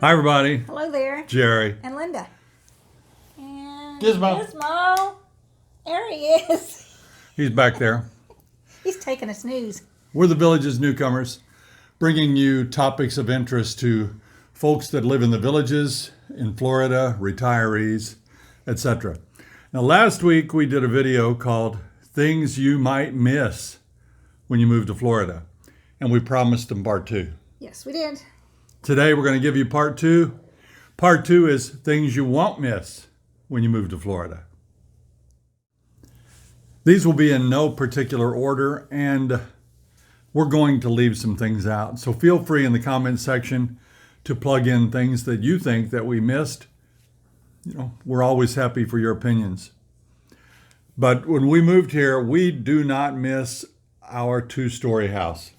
Hi, everybody. Hello there. Jerry. And Linda. And Gizmo. Gizmo. There he is. He's back there. He's taking a snooze. We're the Village's Newcomers, bringing you topics of interest to folks that live in the villages, in Florida, retirees, etc. Now, last week we did a video called Things You Might Miss When You Move to Florida, and we promised them part two. Yes, we did. Today we're going to give you part two. Part two is things you won't miss when you move to Florida. These will be in no particular order, and we're going to leave some things out. So feel free in the comment section to plug in things that you think that we missed. We're always happy for your opinions. But when we moved here, we do not miss our two-story house.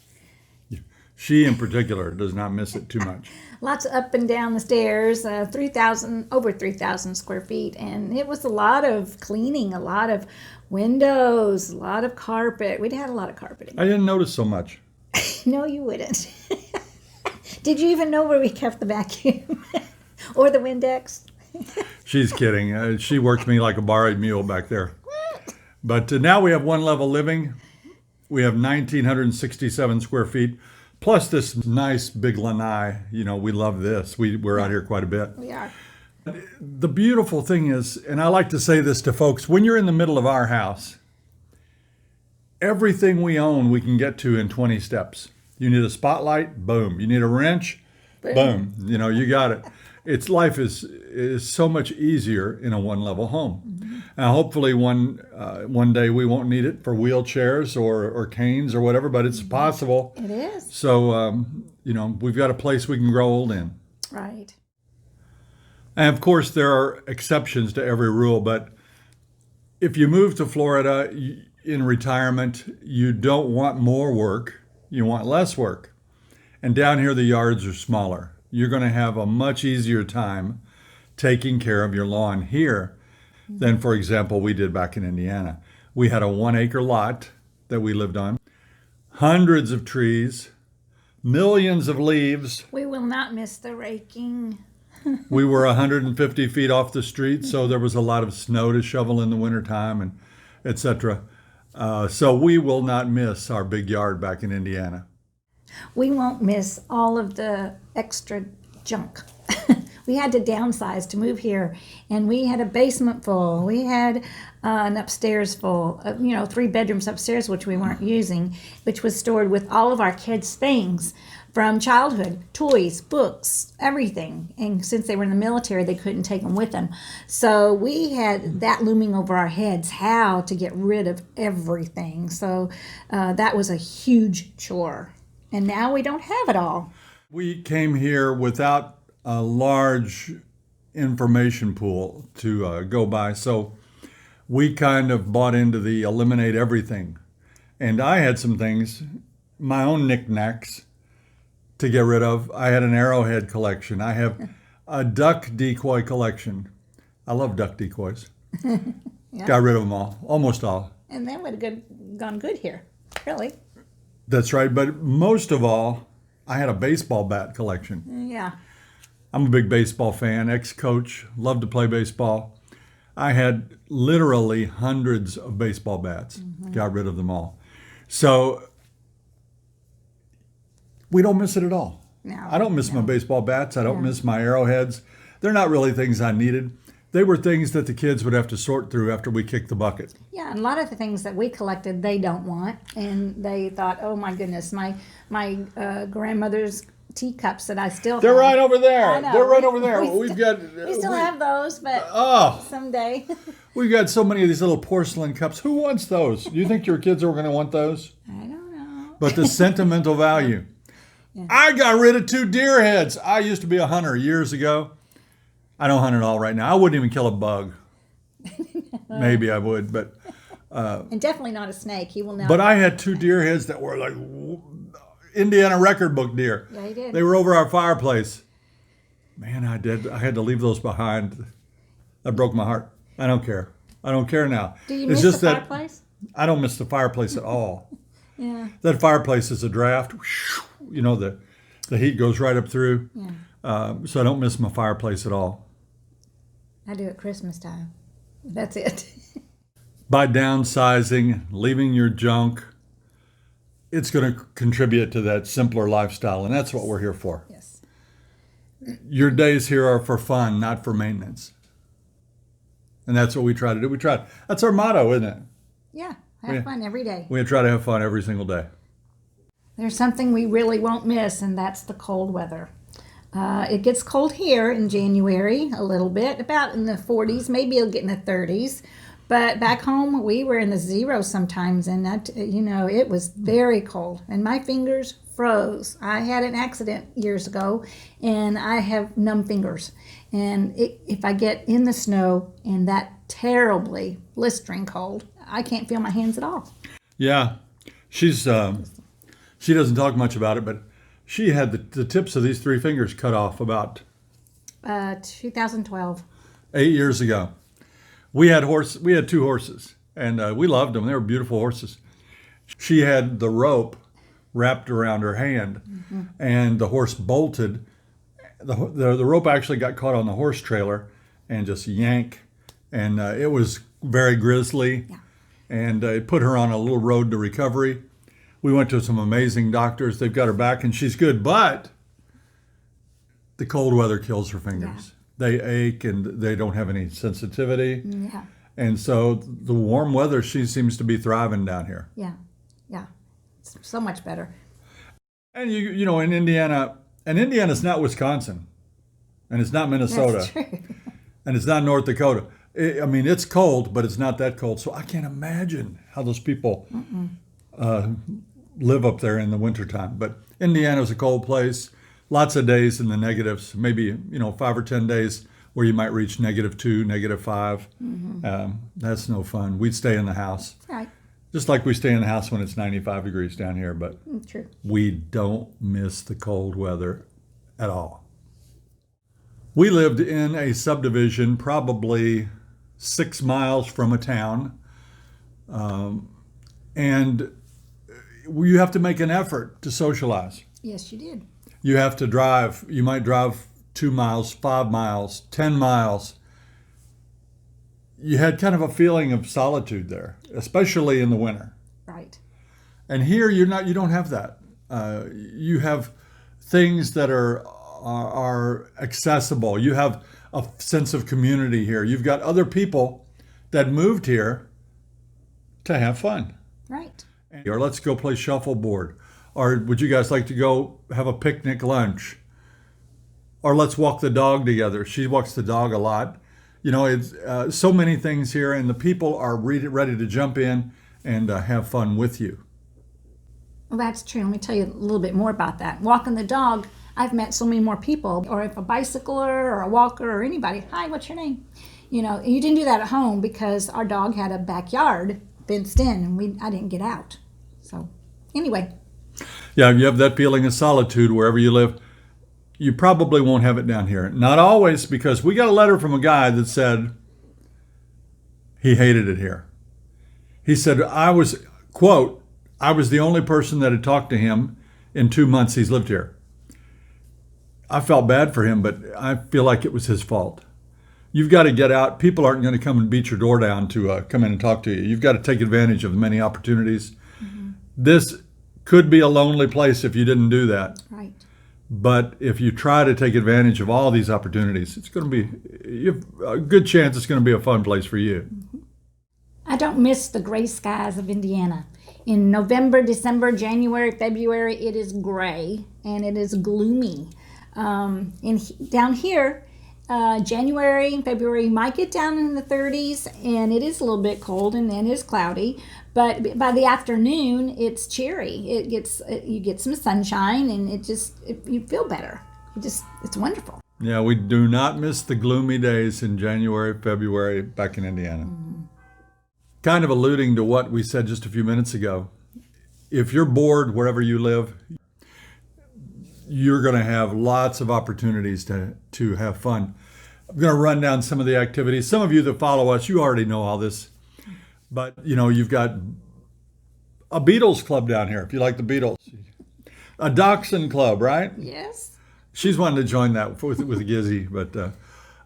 She, in particular, does not miss it too much. Lots of up and down the stairs, over 3,000 square feet. And it was a lot of cleaning, a lot of windows, a lot of carpet. We'd had a lot of carpeting. I didn't notice so much. No, you wouldn't. Did you even know where we kept the vacuum? Or the Windex? She's kidding. She worked me like a borrowed mule back there. But now we have one level living. We have 1,967 square feet. Plus this nice big lanai. We love this. We're out here quite a bit. We are. The beautiful thing is, and I like to say this to folks, when you're in the middle of our house, everything we own we can get to in 20 steps. You need a spotlight, boom. You need a wrench, boom. You got it. Life is so much easier in a one-level home. Mm-hmm. Now, hopefully one day we won't need it for wheelchairs or canes or whatever, but it's possible. It is. So, we've got a place we can grow old in. Right. And of course, there are exceptions to every rule, but if you move to Florida in retirement, you don't want more work, you want less work. And down here, the yards are smaller. You're going to have a much easier time taking care of your lawn here than, for example, we did back in Indiana. We had a 1-acre lot that we lived on, hundreds of trees, millions of leaves. We will not miss the raking. We were 150 feet off the street, so there was a lot of snow to shovel in the wintertime, and etc. So we will not miss our big yard back in Indiana. We won't miss all of the extra junk. We had to downsize to move here, and we had a basement full. We had an upstairs full, 3 bedrooms upstairs, which we weren't using, which was stored with all of our kids' things from childhood, toys, books, everything. And since they were in the military, they couldn't take them with them. So we had that looming over our heads, how to get rid of everything. So that was a huge chore. And now we don't have it all. We came here without a large information pool to go by. So we kind of bought into the eliminate everything. And I had some things, my own knickknacks, to get rid of. I had an arrowhead collection. I have a duck decoy collection. I love duck decoys. Yeah. Got rid of them all, almost all. And that would have gone good here, really. That's right. But most of all, I had a baseball bat collection. Yeah. I'm a big baseball fan, ex-coach, love to play baseball. I had literally hundreds of baseball bats. Mm-hmm. Got rid of them all. So we don't miss it at all. No, I don't miss my baseball bats. I don't miss my arrowheads. They're not really things I needed. They were things that the kids would have to sort through after we kicked the bucket. Yeah, and a lot of the things that we collected, they don't want. And they thought, oh my goodness, my grandmother's teacups that I still They're have. right over there. I know. They're right over there. We still have those, but someday. We've got so many of these little porcelain cups. Who wants those? Do you think your kids are going to want those? I don't know. But the sentimental value. Yeah. I got rid of 2 deer heads. I used to be a hunter years ago. I don't hunt at all right now. I wouldn't even kill a bug. Maybe I would, but... and definitely not a snake. He will never. But I had 2 deer heads that were like Indiana record book deer. Yeah, he did. They were over our fireplace. Man, I did. I had to leave those behind. That broke my heart. I don't care. I don't care now. Do you miss the fireplace? I don't miss the fireplace at all. Yeah. That fireplace is a draft. The The heat goes right up through. Yeah. So I don't miss my fireplace at all. I do at Christmas time. That's it. By downsizing, leaving your junk, it's going to contribute to that simpler lifestyle, and that's what we're here for. Yes. Your days here are for fun, not for maintenance. And that's what we try to do. That's our motto, isn't it? Yeah. Have fun every day. We try to have fun every single day. There's something we really won't miss, and that's the cold weather. It gets cold here in January a little bit, about in the 40s, maybe it'll get in the 30s. But back home, we were in the zeros sometimes, and that, it was very cold, and my fingers froze. I had an accident years ago, and I have numb fingers. And if I get in the snow and that terribly blistering cold, I can't feel my hands at all. Yeah, she doesn't talk much about it, but she had the tips of these three fingers cut off about 2012. 8 years ago. We had two horses, and we loved them. They were beautiful horses. She had the rope wrapped around her hand, and the horse bolted. The rope actually got caught on the horse trailer and just yanked, and it was very grisly. Yeah. And it put her on a little road to recovery. We went to some amazing doctors. They've got her back, and she's good. But the cold weather kills her fingers. They ache, and they don't have any sensitivity. Yeah. And so the warm weather, she seems to be thriving down here. Yeah. Yeah. It's so much better. And in Indiana, and Indiana's not Wisconsin, and it's not Minnesota, That's true. and it's not North Dakota. It's cold, but it's not that cold. So I can't imagine how those people live up there in the wintertime. But Indiana's a cold place. Lots of days in the negatives, maybe 5 or 10 days where you might reach -2, -5. That's no fun. We'd stay in the house, Right. just like we stay in the house when it's 95 degrees down here. But True. we don't miss the cold weather at all. We lived in a subdivision probably 6 miles from a town, and you have to make an effort to socialize. Yes, you did. You have to drive. You might drive 2 miles, 5 miles, 10 miles. You had kind of a feeling of solitude there, especially in the winter. Right. And here you don't have that. You have things that are accessible. You have a sense of community here. You've got other people that moved here to have fun. Right. Or let's go play shuffleboard. Or would you guys like to go have a picnic lunch? Or let's walk the dog together. She walks the dog a lot. It's so many things here, and the people are ready to jump in and have fun with you. Well, that's true. Let me tell you a little bit more about that. Walking the dog, I've met so many more people. Or if a bicycler or a walker or anybody, hi, what's your name? You didn't do that at home because our dog had a backyard fenced in, and I didn't get out. So anyway. Yeah, you have that feeling of solitude wherever you live. You probably won't have it down here. Not always, because we got a letter from a guy that said he hated it here. He said, quote, I was the only person that had talked to him in 2 months he's lived here. I felt bad for him, but I feel like it was his fault. You've got to get out. People aren't going to come and beat your door down to come in and talk to you. You've got to take advantage of the many opportunities. This could be a lonely place if you didn't do that. Right. But if you try to take advantage of all these opportunities, it's going to be a good chance it's going to be a fun place for you. I don't miss the gray skies of Indiana. In November, December, January, February, it is gray and it is gloomy. Down here, January and February, you might get down in the 30s, and it is a little bit cold and then it's cloudy. But by the afternoon, it's cheery. You get some sunshine, and you feel better. It's wonderful. Yeah, we do not miss the gloomy days in January, February back in Indiana. Kind of alluding to what we said just a few minutes ago. If you're bored wherever you live, you're going to have lots of opportunities to have fun. I'm going to run down some of the activities. Some of you that follow us, you already know all this. But, you've got a Beatles club down here, if you like the Beatles. A dachshund club, right? Yes. She's wanting to join that with Gizzy, but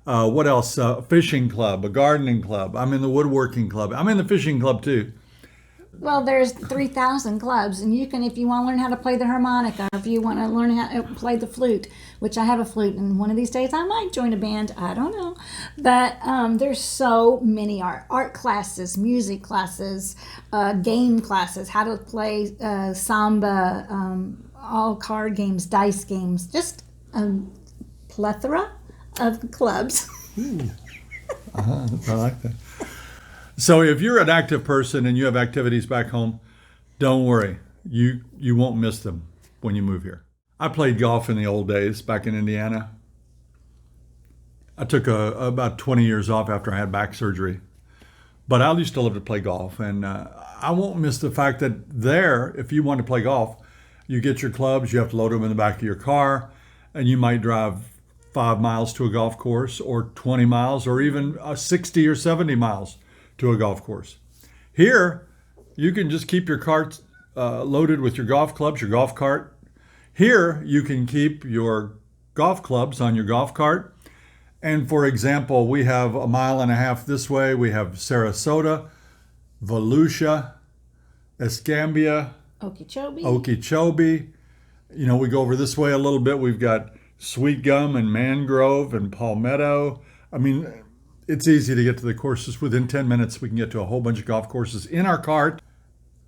what else? Fishing club, a gardening club. I'm in the woodworking club. I'm in the fishing club too. Well, there's 3,000 clubs, and you can, if you want to learn how to play the harmonica, if you want to learn how to play the flute, which I have a flute, and one of these days I might join a band. I don't know, but there's so many art classes, music classes, game classes, how to play samba, all card games, dice games, just a plethora of clubs. I like that. So if you're an active person and you have activities back home, don't worry. You won't miss them when you move here. I played golf in the old days back in Indiana. I took about 20 years off after I had back surgery. But I used to love to play golf, and I won't miss the fact that there, if you want to play golf, you get your clubs, you have to load them in the back of your car, and you might drive 5 miles to a golf course, or 20 miles, or even 60 or 70 miles to a golf course. Here, you can just keep your cart loaded with your golf clubs, your golf cart. Here, you can keep your golf clubs on your golf cart. And for example, we have a mile and a half this way. We have Sarasota, Volusia, Escambia, Okeechobee. You know, we go over this way a little bit. We've got Sweet Gum and Mangrove and Palmetto. I mean, it's easy to get to the courses. Within 10 minutes, we can get to a whole bunch of golf courses in our cart.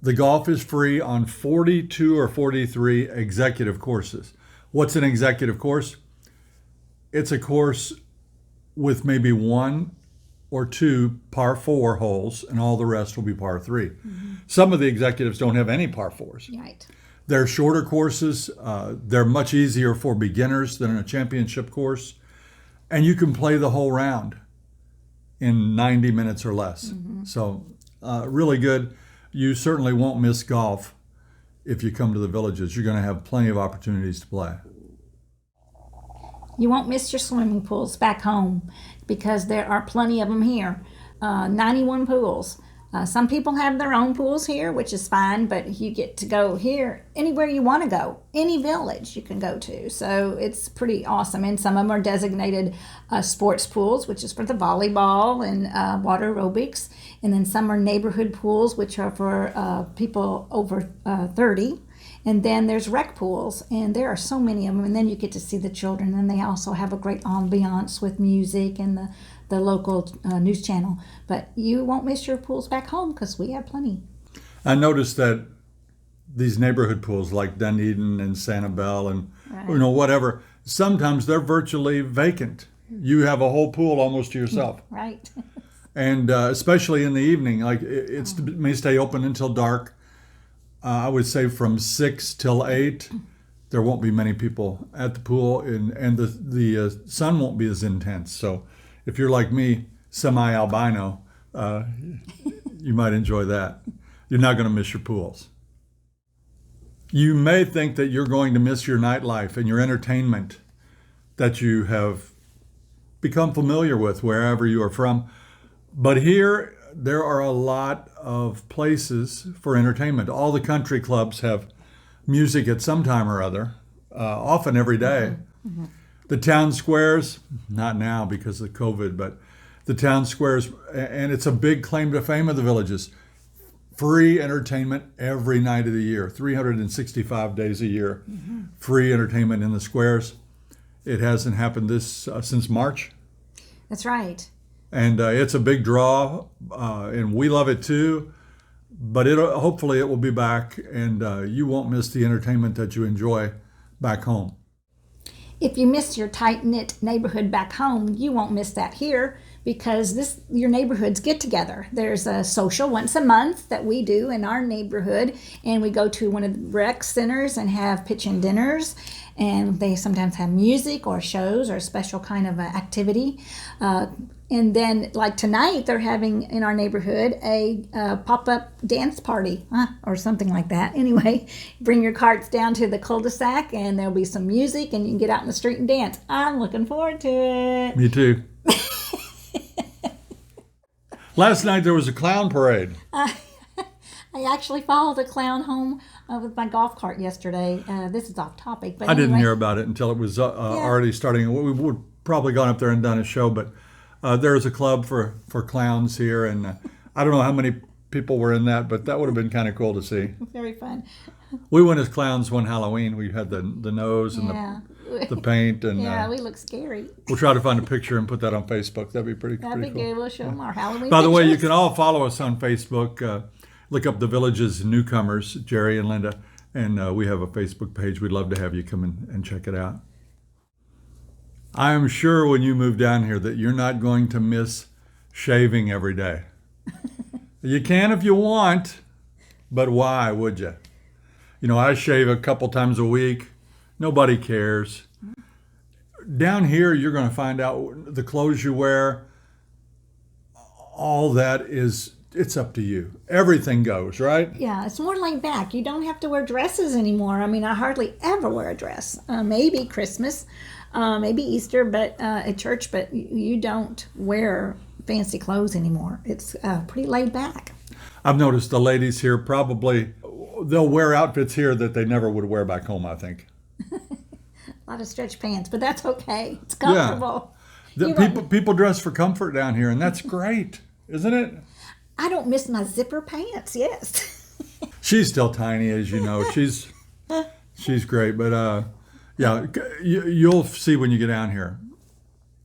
The golf is free on 42 or 43 executive courses. What's an executive course? It's a course with maybe 1 or 2 par 4 holes, and all the rest will be par 3. Mm-hmm. Some of the executives don't have any par 4s. Right. They're shorter courses. They're much easier for beginners than a championship course. And you can play the whole round in 90 minutes or less. Mm-hmm. So really good. You certainly won't miss golf if you come to the Villages. You're going to have plenty of opportunities to play. You won't miss your swimming pools back home because there are plenty of them here. 91 pools. Some people have their own pools here, which is fine, but you get to go here anywhere you want to go. Any village you can go to. So it's pretty awesome. And some of them are designated sports pools, which is for the volleyball and water aerobics. And then some are neighborhood pools, which are for people over 30. And then there's rec pools, and there are so many of them. And then you get to see the children, and they also have a great ambiance with music and the local news channel. But you won't miss your pools back home because we have plenty. I noticed that these neighborhood pools like Dunedin and Sanibel and whatever, sometimes they're virtually vacant. You have a whole pool almost to yourself. Right. And especially in the evening, like it may stay open until dark. I would say from 6 till 8, there won't be many people at the pool, and the sun won't be as intense. So if you're like me, semi-albino, you might enjoy that. You're not going to miss your pools. You may think that you're going to miss your nightlife and your entertainment that you have become familiar with wherever you are from. But here, there are a lot of places for entertainment. All the country clubs have music at some time or other, often every day. Mm-hmm. The town squares, not now because of COVID, but the town squares, and it's a big claim to fame of the Villages. Free entertainment every night of the year, 365 days a year. Mm-hmm. Free entertainment in the squares. It hasn't happened since March. That's right. And it's a big draw, and we love it too. But hopefully it will be back, and you won't miss the entertainment that you enjoy back home. If you miss your tight-knit neighborhood back home, you won't miss that here because your neighborhoods get together. There's a social once a month that we do in our neighborhood, and we go to one of the rec centers and have pitch-in dinners. And they sometimes have music or shows or a special kind of activity. And then, like tonight, they're having in our neighborhood a pop-up dance party or something like that. Anyway, bring your carts down to the cul-de-sac, and there'll be some music, and you can get out in the street and dance. I'm looking forward to it. Me too. Last night there was a clown parade. I actually followed a clown home with my golf cart yesterday. This is off topic, but I didn't anyway. hear about it until it was already starting. We would probably gone up there and done a show, but there's a club for clowns here, and I don't know how many people were in that, but that would have been kind of cool to see. Very fun. We went as clowns one Halloween. We had the nose and Yeah. the paint, and Yeah, we look scary. we'll try to find a picture and put that on Facebook. That'd be pretty That'd be cool. good. We'll show them our Halloween By the way, you pictures. can all follow us on Facebook. Look up the Village's Newcomers, Jerry and Linda, and we have a Facebook page. We'd love to have you come and check it out. I am sure when you move down here that you're not going to miss shaving every day. You can if you want, but why would you? You know, I shave a couple times a week. Nobody cares. Down here, you're going to find out the clothes you wear, all that is, it's up to you. Everything goes, right? Yeah, it's more laid back. You don't have to wear dresses anymore. I mean, I hardly ever wear a dress. Maybe Christmas, maybe Easter, but at church. But you don't wear fancy clothes anymore. It's pretty laid back. I've noticed the ladies here probably, they'll wear outfits here that they never would wear back home, I think. A lot of stretch pants, but that's okay. It's comfortable. You won't- People dress for comfort down here, and that's great, isn't it? I don't miss my zipper pants. Yes. She's still tiny, as you know. She's great, but yeah, you'll see when you get down here.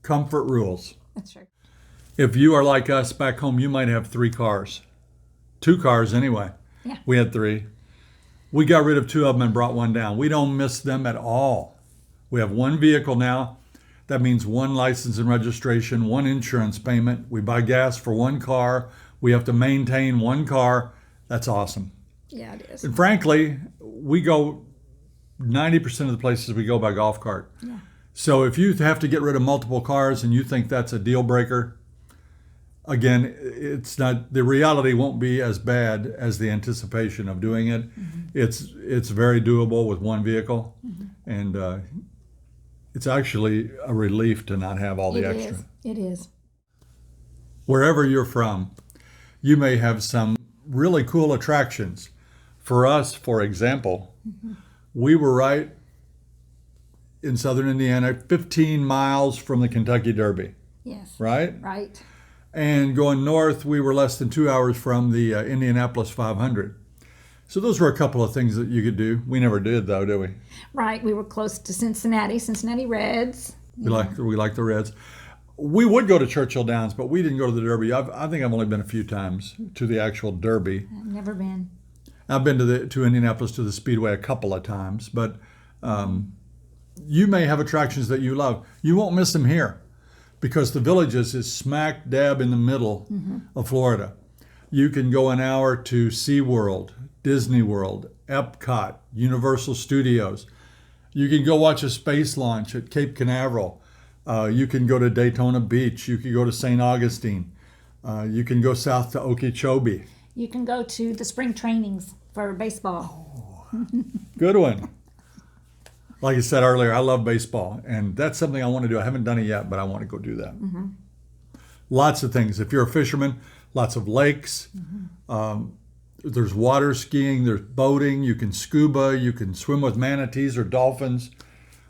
Comfort rules. That's right. If you are like us back home, you might have 3 cars. 2 cars anyway. Yeah. We had 3. We got rid of 2 of them and brought 1 down. We don't miss them at all. We have 1 vehicle now. That means 1 license and registration, 1 insurance payment. We buy gas for 1 car. We have to maintain 1 car. That's awesome. Yeah, it is. And frankly, we go 90% of the places we go by golf cart. Yeah. So if you have to get rid of multiple cars and you think that's a deal breaker, again, it's not, the reality won't be as bad as the anticipation of doing it. Mm-hmm. It's very doable with 1 vehicle, and it's actually a relief to not have all the extra. It is. Wherever you're from, you may have some really cool attractions. For us, for example, we were right in southern Indiana, 15 miles from the Kentucky Derby, Yes. right? Right. And going north, we were less than 2 hours from the Indianapolis 500. So those were a couple of things that you could do. We never did, though, did we? Right. We were close to Cincinnati Reds. We like the Reds. We would go to Churchill Downs, but we didn't go to the Derby. I think I've only been a few times to the actual Derby. I've never been. I've been to Indianapolis to the Speedway a couple of times, but you may have attractions that you love. You won't miss them here because the Villages is smack dab in the middle of Florida. You can go an hour to SeaWorld, Disney World, Epcot, Universal Studios. You can go watch a space launch at Cape Canaveral. You can go to Daytona Beach. You can go to St. Augustine. You can go south to Okeechobee. You can go to the spring trainings for baseball. Good one. Like I said earlier, I love baseball, and that's something I want to do. I haven't done it yet, but I want to go do that. Lots of things. If you're a fisherman, lots of lakes. There's water skiing. There's boating. You can scuba. You can swim with manatees or dolphins.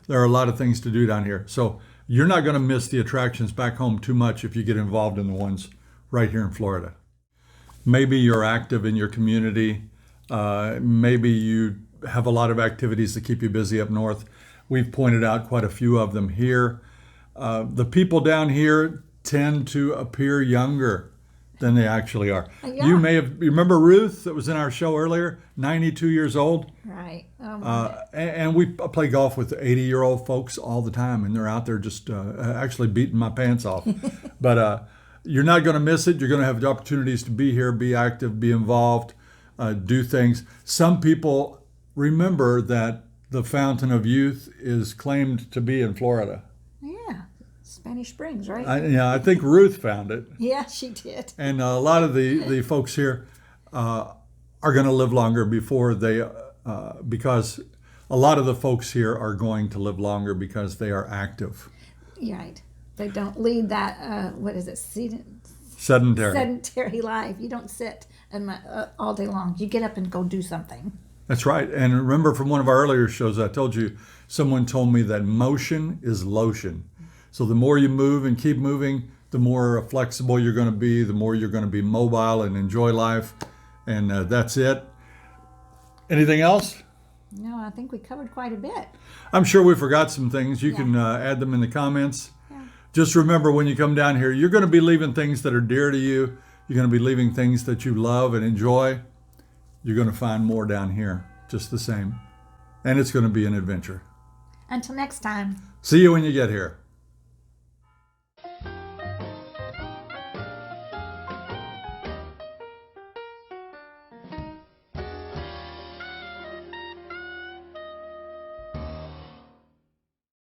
There are a lot of things to do down here. So you're not going to miss the attractions back home too much if you get involved in the ones right here in Florida. Maybe you're active in your community. Maybe you have a lot of activities that keep you busy up north. We've pointed out quite a few of them here. The people down here tend to appear younger than they actually are. Yeah. You remember Ruth that was in our show earlier, 92 years old? Right. And we play golf with 80-year-old folks all the time, and they're out there just actually beating my pants off. But you're not going to miss it. You're going to have the opportunities to be here, be active, be involved, do things. Some people remember that the Fountain of Youth is claimed to be in Florida. Yeah. Spanish Springs, right? I think Ruth found it. Yeah, she did. And a lot of the folks here are going to live longer before they, because a lot of the folks here are going to live longer because they are active. Right. They don't lead that, what is it, Sedentary. sedentary life. You don't sit all day long. You get up and go do something. That's right. And remember from one of our earlier shows, I told you, someone told me that motion is lotion. So the more you move and keep moving, the more flexible you're going to be, the more you're going to be mobile and enjoy life. And that's it. Anything else? No, I think we covered quite a bit. I'm sure we forgot some things. You Yeah. can add them in the comments. Yeah. Just remember when you come down here, you're going to be leaving things that are dear to you. You're going to be leaving things that you love and enjoy. You're going to find more down here, just the same. And it's going to be an adventure. Until next time. See you when you get here.